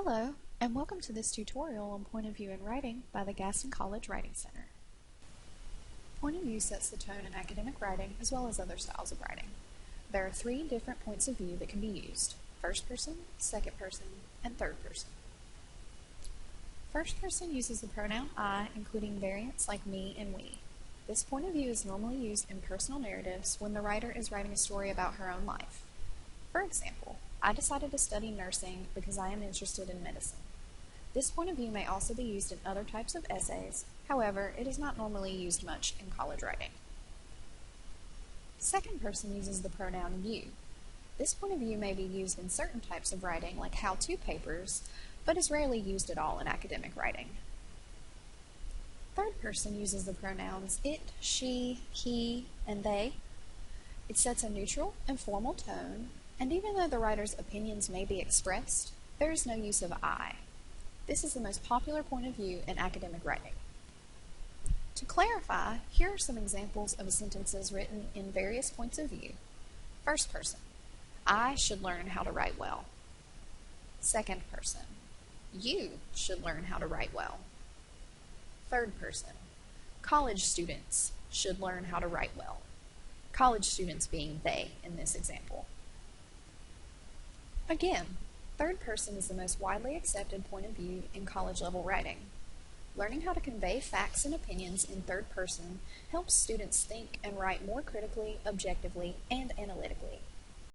Hello, and welcome to this tutorial on point of view in writing by the Gaston College Writing Center. Point of view sets the tone in academic writing as well as other styles of writing. There are three different points of view that can be used: first person, second person, and third person. First person uses the pronoun I, including variants like me and we. This point of view is normally used in personal narratives when the writer is writing a story about her own life. For example, I decided to study nursing because I am interested in medicine. This point of view may also be used in other types of essays, however, it is not normally used much in college writing. Second person uses the pronoun you. This point of view may be used in certain types of writing like how-to papers, but is rarely used at all in academic writing. Third person uses the pronouns it, she, he, and they. It sets a neutral and formal tone, and even though the writer's opinions may be expressed, there is no use of I. This is the most popular point of view in academic writing. To clarify, here are some examples of sentences written in various points of view. First person, I should learn how to write well. Second person, you should learn how to write well. Third person, college students should learn how to write well. College students being they in this example. Again, third person is the most widely accepted point of view in college-level writing. Learning how to convey facts and opinions in third person helps students think and write more critically, objectively, and analytically.